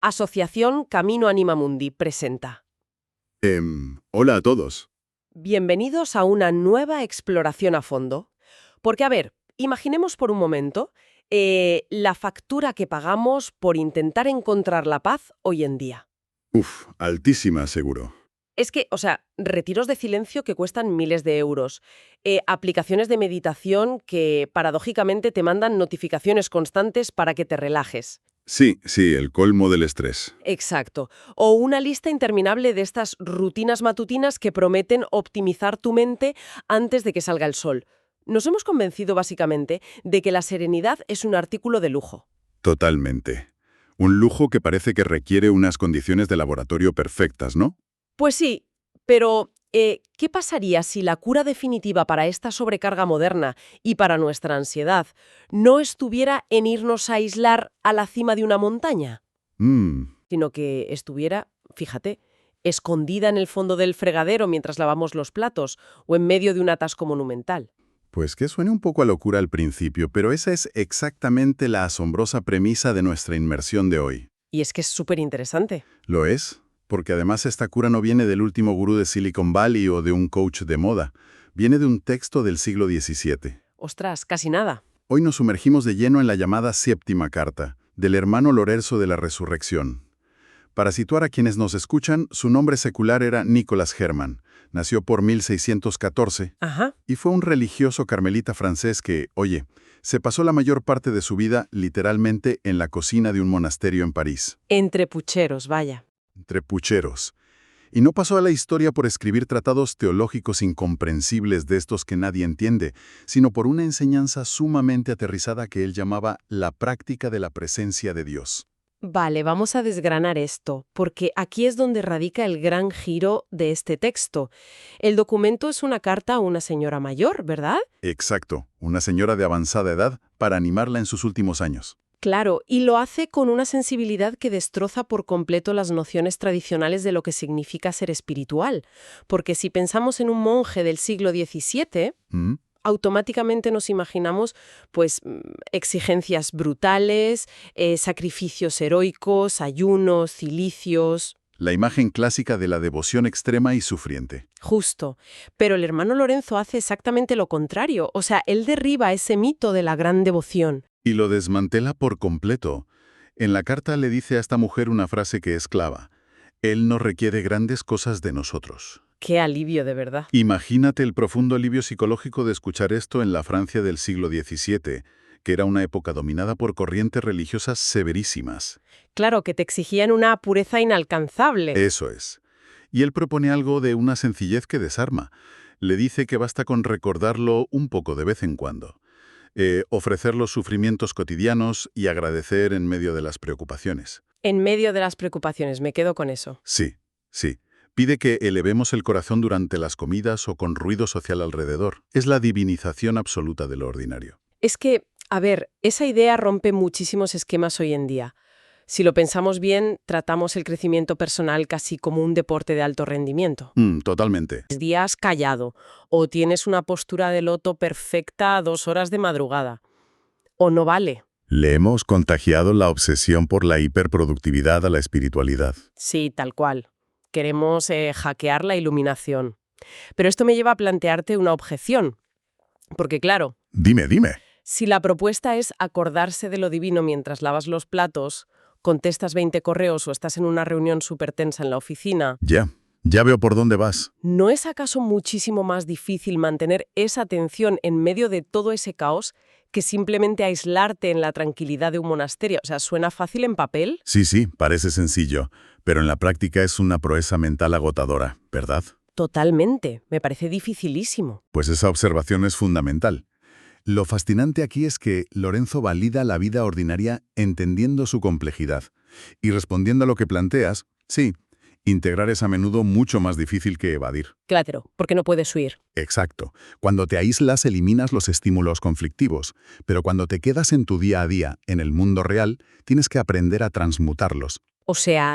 Asociación Camino Anima Mundi presenta. Hola a todos. Bienvenidos a una nueva exploración a fondo. Porque, a ver, imaginemos por un momento la factura que pagamos por intentar encontrar la paz hoy en día. Altísima, seguro. Es que, retiros de silencio que cuestan miles de euros, aplicaciones de meditación que, paradójicamente, te mandan notificaciones constantes para que te relajes. Sí, el colmo del estrés. Exacto. O una lista interminable de estas rutinas matutinas que prometen optimizar tu mente antes de que salga el sol. Nos hemos convencido, básicamente, de que la serenidad es un artículo de lujo. Totalmente. Un lujo que parece que requiere unas condiciones de laboratorio perfectas, ¿no? Pues sí, pero ¿qué pasaría si la cura definitiva para esta sobrecarga moderna y para nuestra ansiedad no estuviera en irnos a aislar a la cima de una montaña? Sino que estuviera, fíjate, escondida en el fondo del fregadero mientras lavamos los platos o en medio de un atasco monumental. Pues que suene un poco a locura al principio, pero esa es exactamente la asombrosa premisa de nuestra inmersión de hoy. Y es que es súper interesante. ¿Lo es? Porque además esta cura no viene del último gurú de Silicon Valley o de un coach de moda. Viene de un texto del siglo XVII. Ostras, casi nada. Hoy nos sumergimos de lleno en la llamada Séptima Carta, del hermano Lorenzo de la Resurrección. Para situar a quienes nos escuchan, su nombre secular era Nicolas Herman. Nació por 1614 y fue un religioso carmelita francés que, se pasó la mayor parte de su vida literalmente en la cocina de un monasterio en París. Entre pucheros, vaya. Entre pucheros. Y no pasó a la historia por escribir tratados teológicos incomprensibles de estos que nadie entiende, sino por una enseñanza sumamente aterrizada que él llamaba la práctica de la presencia de Dios. Vale, vamos a desgranar esto, porque aquí es donde radica el gran giro de este texto. El documento es una carta a una señora mayor, ¿verdad? Exacto, una señora de avanzada edad para animarla en sus últimos años. Claro, y lo hace con una sensibilidad que destroza por completo las nociones tradicionales de lo que significa ser espiritual. Porque si pensamos en un monje del siglo XVII, automáticamente nos imaginamos exigencias brutales, sacrificios heroicos, ayunos, cilicios. La imagen clásica de la devoción extrema y sufriente. Justo. Pero el hermano Lorenzo hace exactamente lo contrario. Él derriba ese mito de la gran devoción. Y lo desmantela por completo. En la carta le dice a esta mujer una frase que es clave. Él no requiere grandes cosas de nosotros. ¡Qué alivio, de verdad! Imagínate el profundo alivio psicológico de escuchar esto en la Francia del siglo XVII, que era una época dominada por corrientes religiosas severísimas. Claro, que te exigían una pureza inalcanzable. Eso es. Y él propone algo de una sencillez que desarma. Le dice que basta con recordarlo un poco de vez en cuando. Ofrecer los sufrimientos cotidianos y agradecer en medio de las preocupaciones. En medio de las preocupaciones, me quedo con eso. Sí. Pide que elevemos el corazón durante las comidas o con ruido social alrededor. Es la divinización absoluta de lo ordinario. Es que, esa idea rompe muchísimos esquemas hoy en día. Si lo pensamos bien, tratamos el crecimiento personal casi como un deporte de alto rendimiento. Totalmente. Días callado, o tienes una postura de loto perfecta a 2 horas de madrugada. O no vale. Le hemos contagiado la obsesión por la hiperproductividad a la espiritualidad. Sí, tal cual. Queremos hackear la iluminación. Pero esto me lleva a plantearte una objeción. Porque claro... Dime. Si la propuesta es acordarse de lo divino mientras lavas los platos, contestas 20 correos o estás en una reunión súper tensa en la oficina... Ya veo por dónde vas. ¿No es acaso muchísimo más difícil mantener esa atención en medio de todo ese caos que simplemente aislarte en la tranquilidad de un monasterio? ¿Suena fácil en papel? Sí, parece sencillo, pero en la práctica es una proeza mental agotadora, ¿verdad? Totalmente. Me parece dificilísimo. Pues esa observación es fundamental. Lo fascinante aquí es que Lorenzo valida la vida ordinaria entendiendo su complejidad. Y respondiendo a lo que planteas, sí, integrar es a menudo mucho más difícil que evadir. Claro, porque no puedes huir. Exacto. Cuando te aíslas, eliminas los estímulos conflictivos, pero cuando te quedas en tu día a día, en el mundo real, tienes que aprender a transmutarlos.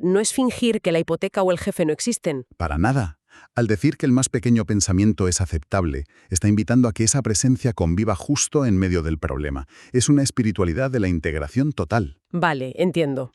No es fingir que la hipoteca o el jefe no existen. Para nada. Al decir que el más pequeño pensamiento es aceptable, está invitando a que esa presencia conviva justo en medio del problema. Es una espiritualidad de la integración total. Vale, entiendo.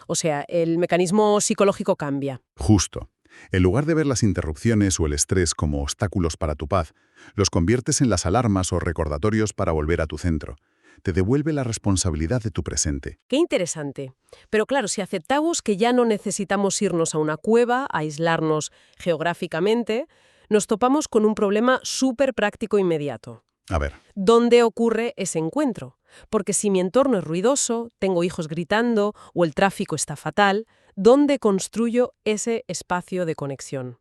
O sea, el mecanismo psicológico cambia. Justo. En lugar de ver las interrupciones o el estrés como obstáculos para tu paz, los conviertes en las alarmas o recordatorios para volver a tu centro. Te devuelve la responsabilidad de tu presente. Qué interesante. Pero claro, si aceptamos que ya no necesitamos irnos a una cueva, a aislarnos geográficamente, nos topamos con un problema súper práctico inmediato. A ver, ¿Dónde ocurre ese encuentro? Porque si mi entorno es ruidoso, tengo hijos gritando o el tráfico está fatal, ¿dónde construyo ese espacio de conexión?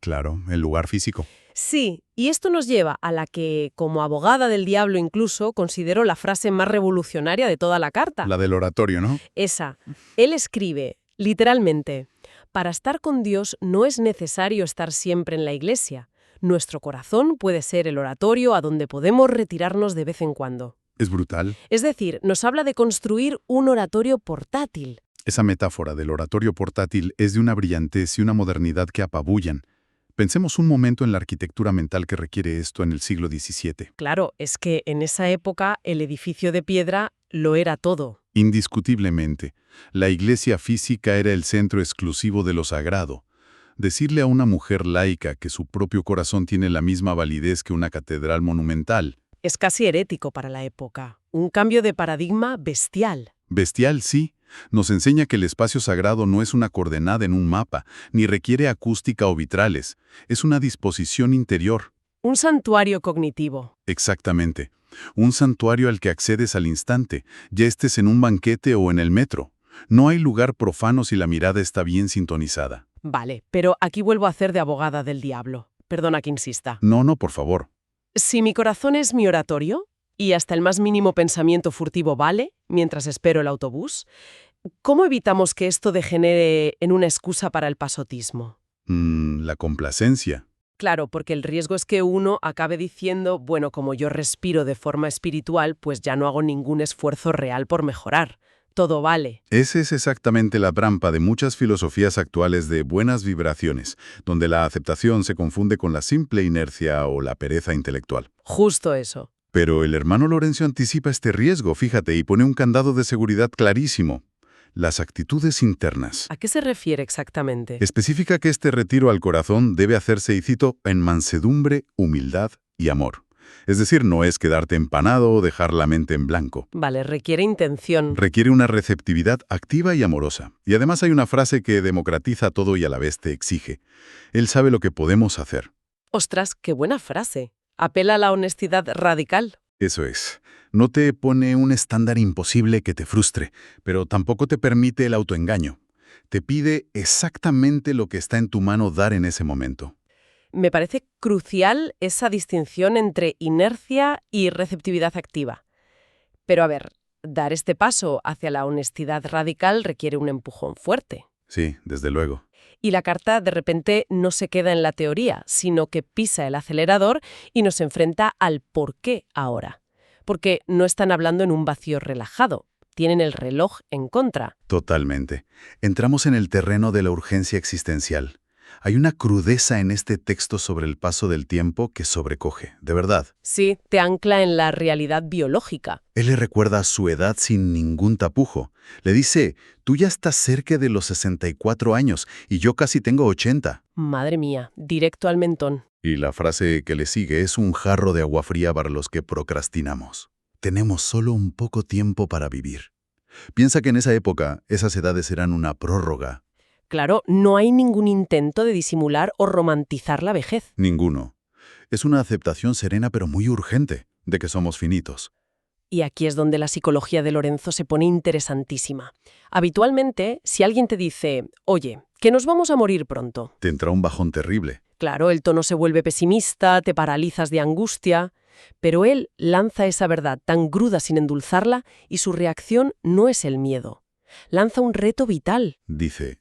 claro, el lugar físico. Sí, y esto nos lleva a la que, como abogada del diablo incluso, considero la frase más revolucionaria de toda la carta. La del oratorio, ¿no? Esa. Él escribe, literalmente, para estar con Dios no es necesario estar siempre en la iglesia. Nuestro corazón puede ser el oratorio a donde podemos retirarnos de vez en cuando. Es brutal. Es decir, nos habla de construir un oratorio portátil. Esa metáfora del oratorio portátil es de una brillantez y una modernidad que apabullan. Pensemos un momento en la arquitectura mental que requiere esto en el siglo XVII. Claro, es que en esa época el edificio de piedra lo era todo. Indiscutiblemente, la iglesia física era el centro exclusivo de lo sagrado. Decirle a una mujer laica que su propio corazón tiene la misma validez que una catedral monumental. Es casi herético para la época. Un cambio de paradigma bestial. Bestial, sí. Nos enseña que el espacio sagrado no es una coordenada en un mapa, ni requiere acústica o vitrales. Es una disposición interior. Un santuario cognitivo. Exactamente. Un santuario al que accedes al instante, ya estés en un banquete o en el metro. No hay lugar profano si la mirada está bien sintonizada. Vale, pero aquí vuelvo a hacer de abogada del diablo. Perdona que insista. No, por favor. Si mi corazón es mi oratorio, y hasta el más mínimo pensamiento furtivo vale, mientras espero el autobús, ¿cómo evitamos que esto degenere en una excusa para el pasotismo? La complacencia. Claro, porque el riesgo es que uno acabe diciendo, bueno, como yo respiro de forma espiritual, pues ya no hago ningún esfuerzo real por mejorar. Todo vale. Esa es exactamente la trampa de muchas filosofías actuales de buenas vibraciones, donde la aceptación se confunde con la simple inercia o la pereza intelectual. Justo eso. Pero el hermano Lorenzo anticipa este riesgo, fíjate, y pone un candado de seguridad clarísimo. Las actitudes internas. ¿A qué se refiere exactamente? Especifica que este retiro al corazón debe hacerse, y cito, en mansedumbre, humildad y amor. Es decir, no es quedarte empanado o dejar la mente en blanco. Vale, requiere intención. Requiere una receptividad activa y amorosa. Y además hay una frase que democratiza todo y a la vez te exige. Él sabe lo que podemos hacer. Ostras, qué buena frase. Apela a la honestidad radical. Eso es. No te pone un estándar imposible que te frustre, pero tampoco te permite el autoengaño. Te pide exactamente lo que está en tu mano dar en ese momento. Me parece crucial esa distinción entre inercia y receptividad activa. Pero a ver, dar este paso hacia la honestidad radical requiere un empujón fuerte. Sí, desde luego. Y la carta de repente no se queda en la teoría, sino que pisa el acelerador y nos enfrenta al por qué ahora. Porque no están hablando en un vacío relajado, tienen el reloj en contra. Totalmente. Entramos en el terreno de la urgencia existencial. Hay una crudeza en este texto sobre el paso del tiempo que sobrecoge, de verdad. Sí, te ancla en la realidad biológica. Él le recuerda su edad sin ningún tapujo. Le dice, tú ya estás cerca de los 64 años y yo casi tengo 80. Madre mía, directo al mentón. Y la frase que le sigue es un jarro de agua fría para los que procrastinamos. Tenemos solo un poco tiempo para vivir. Piensa que en esa época esas edades eran una prórroga. Claro, no hay ningún intento de disimular o romantizar la vejez. Ninguno. Es una aceptación serena pero muy urgente de que somos finitos. Y aquí es donde la psicología de Lorenzo se pone interesantísima. Habitualmente, si alguien te dice, oye, que nos vamos a morir pronto. Te entra un bajón terrible. Claro, el tono se vuelve pesimista, te paralizas de angustia, pero él lanza esa verdad tan cruda sin endulzarla y su reacción no es el miedo. Lanza un reto vital. Dice,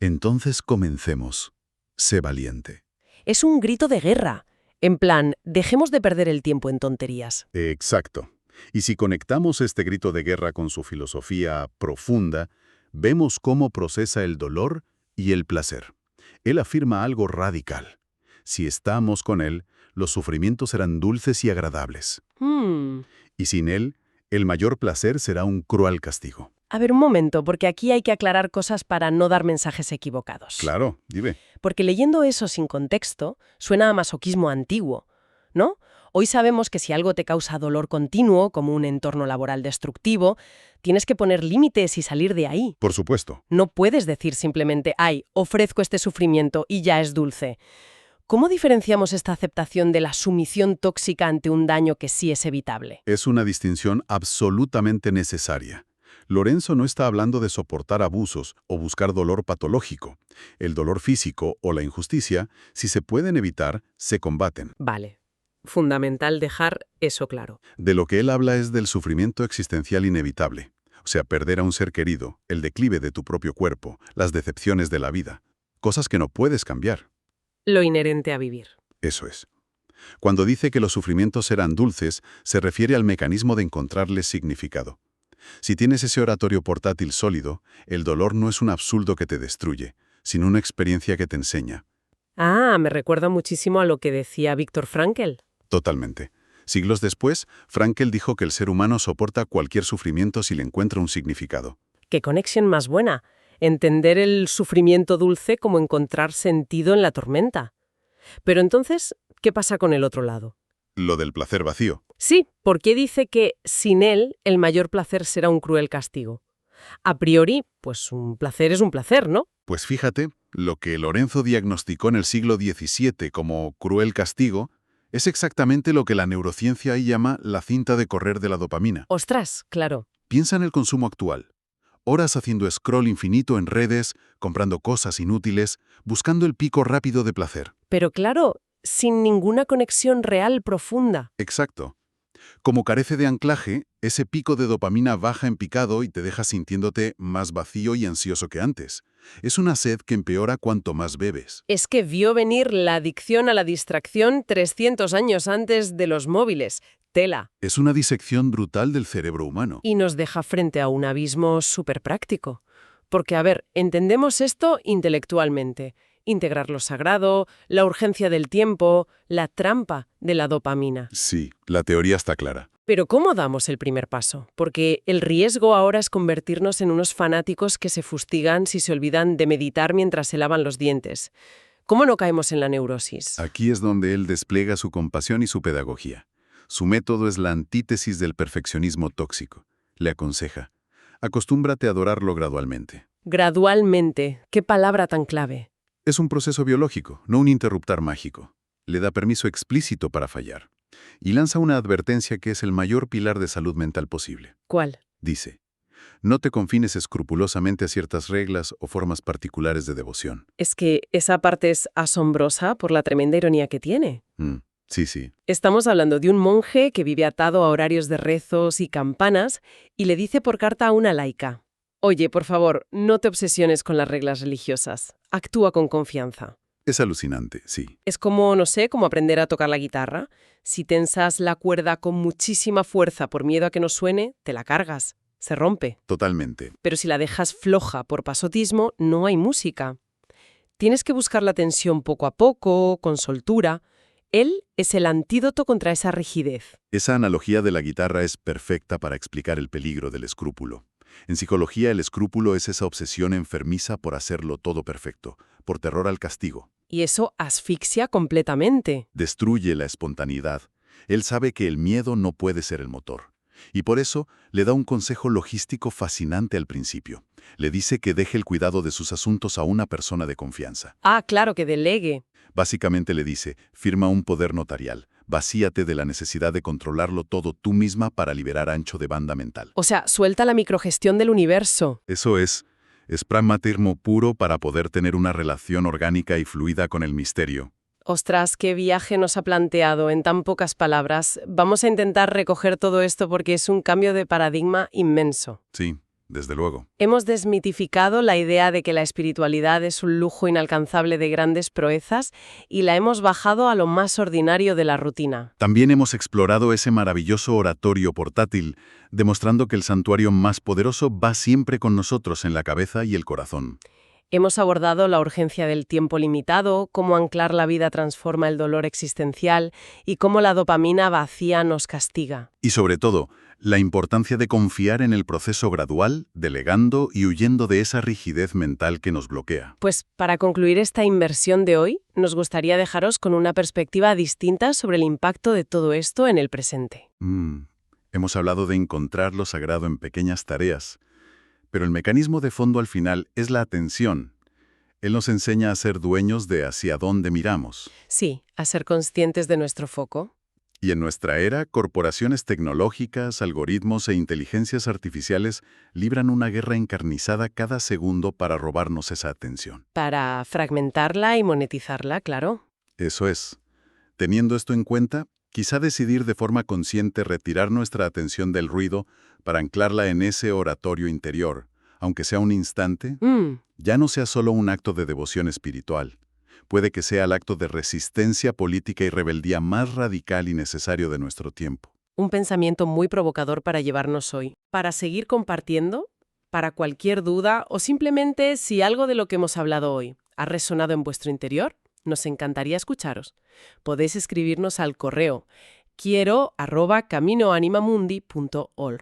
entonces comencemos. Sé valiente. Es un grito de guerra. En plan, dejemos de perder el tiempo en tonterías. Exacto. Y si conectamos este grito de guerra con su filosofía profunda, vemos cómo procesa el dolor y el placer. Él afirma algo radical. Si estamos con Él, los sufrimientos serán dulces y agradables. Y sin Él, el mayor placer será un cruel castigo. A ver, un momento, porque aquí hay que aclarar cosas para no dar mensajes equivocados. Claro, dime. Porque leyendo eso sin contexto, suena a masoquismo antiguo, ¿no? Hoy sabemos que si algo te causa dolor continuo, como un entorno laboral destructivo, tienes que poner límites y salir de ahí. Por supuesto. No puedes decir simplemente, ay, ofrezco este sufrimiento y ya es dulce. ¿Cómo diferenciamos esta aceptación de la sumisión tóxica ante un daño que sí es evitable? Es una distinción absolutamente necesaria. Lorenzo no está hablando de soportar abusos o buscar dolor patológico. El dolor físico o la injusticia, si se pueden evitar, se combaten. Vale. Fundamental dejar eso claro. De lo que él habla es del sufrimiento existencial inevitable. O sea, perder a un ser querido, el declive de tu propio cuerpo, las decepciones de la vida. Cosas que no puedes cambiar. Lo inherente a vivir. Eso es. Cuando dice que los sufrimientos serán dulces, se refiere al mecanismo de encontrarles significado. Si tienes ese oratorio portátil sólido, el dolor no es un absurdo que te destruye, sino una experiencia que te enseña. Ah, me recuerda muchísimo a lo que decía Viktor Frankl. Totalmente. Siglos después, Frankl dijo que el ser humano soporta cualquier sufrimiento si le encuentra un significado. ¡Qué conexión más buena! Entender el sufrimiento dulce como encontrar sentido en la tormenta. Pero entonces, ¿qué pasa con el otro lado? Lo del placer vacío. Sí, porque dice que sin él el mayor placer será un cruel castigo. A priori, pues un placer es un placer, ¿no? Pues fíjate, lo que Lorenzo diagnosticó en el siglo XVII como cruel castigo es exactamente lo que la neurociencia ahí llama la cinta de correr de la dopamina. Ostras, claro. Piensa en el consumo actual. Horas haciendo scroll infinito en redes, comprando cosas inútiles, buscando el pico rápido de placer. Pero claro, sin ninguna conexión real profunda. Exacto. Como carece de anclaje, ese pico de dopamina baja en picado y te deja sintiéndote más vacío y ansioso que antes. Es una sed que empeora cuanto más bebes. Es que vio venir la adicción a la distracción 300 años antes de los móviles. Tela. Es una disección brutal del cerebro humano. Y nos deja frente a un abismo súper práctico. Porque, a ver, entendemos esto intelectualmente. Integrar lo sagrado, la urgencia del tiempo, la trampa de la dopamina. Sí, la teoría está clara. Pero ¿cómo damos el primer paso? Porque el riesgo ahora es convertirnos en unos fanáticos que se fustigan si se olvidan de meditar mientras se lavan los dientes. ¿Cómo no caemos en la neurosis? Aquí es donde él despliega su compasión y su pedagogía. Su método es la antítesis del perfeccionismo tóxico. Le aconseja: acostúmbrate a adorarlo gradualmente. Gradualmente. ¿Qué palabra tan clave? Es un proceso biológico, no un interruptor mágico. Le da permiso explícito para fallar. Y lanza una advertencia que es el mayor pilar de salud mental posible. ¿Cuál? Dice: no te confines escrupulosamente a ciertas reglas o formas particulares de devoción. Es que esa parte es asombrosa por la tremenda ironía que tiene. Sí. Estamos hablando de un monje que vive atado a horarios de rezos y campanas y le dice por carta a una laica: oye, por favor, no te obsesiones con las reglas religiosas. Actúa con confianza. Es alucinante, sí. Es como, no sé, como aprender a tocar la guitarra. Si tensas la cuerda con muchísima fuerza por miedo a que no suene, te la cargas. Se rompe. Totalmente. Pero si la dejas floja por pasotismo, no hay música. Tienes que buscar la tensión poco a poco, con soltura. Él es el antídoto contra esa rigidez. Esa analogía de la guitarra es perfecta para explicar el peligro del escrúpulo. En psicología, el escrúpulo es esa obsesión enfermiza por hacerlo todo perfecto, por terror al castigo. Y eso asfixia completamente. Destruye la espontaneidad. Él sabe que el miedo no puede ser el motor. Y por eso le da un consejo logístico fascinante al principio. Le dice que deje el cuidado de sus asuntos a una persona de confianza. Ah, claro, que delegue. Básicamente le dice: firma un poder notarial, vacíate de la necesidad de controlarlo todo tú misma para liberar ancho de banda mental. O sea, suelta la microgestión del universo. Eso es pragmatismo puro para poder tener una relación orgánica y fluida con el misterio. Ostras, qué viaje nos ha planteado en tan pocas palabras. Vamos a intentar recoger todo esto porque es un cambio de paradigma inmenso. Sí, desde luego. Hemos desmitificado la idea de que la espiritualidad es un lujo inalcanzable de grandes proezas y la hemos bajado a lo más ordinario de la rutina. También hemos explorado ese maravilloso oratorio portátil, demostrando que el santuario más poderoso va siempre con nosotros en la cabeza y el corazón. Hemos abordado la urgencia del tiempo limitado, cómo anclar la vida transforma el dolor existencial y cómo la dopamina vacía nos castiga. Y sobre todo, la importancia de confiar en el proceso gradual, delegando y huyendo de esa rigidez mental que nos bloquea. Pues para concluir esta inversión de hoy, nos gustaría dejaros con una perspectiva distinta sobre el impacto de todo esto en el presente. Hemos hablado de encontrar lo sagrado en pequeñas tareas, pero el mecanismo de fondo al final es la atención. Él nos enseña a ser dueños de hacia dónde miramos. Sí, a ser conscientes de nuestro foco. Y en nuestra era, corporaciones tecnológicas, algoritmos e inteligencias artificiales libran una guerra encarnizada cada segundo para robarnos esa atención. Para fragmentarla y monetizarla, claro. Eso es. Teniendo esto en cuenta, quizá decidir de forma consciente retirar nuestra atención del ruido para anclarla en ese oratorio interior, aunque sea un instante, ya no sea solo un acto de devoción espiritual. Puede que sea el acto de resistencia política y rebeldía más radical y necesario de nuestro tiempo. Un pensamiento muy provocador para llevarnos hoy. Para seguir compartiendo, para cualquier duda o simplemente si algo de lo que hemos hablado hoy ha resonado en vuestro interior, nos encantaría escucharos. Podéis escribirnos al correo quiero@caminoanimamundi.org.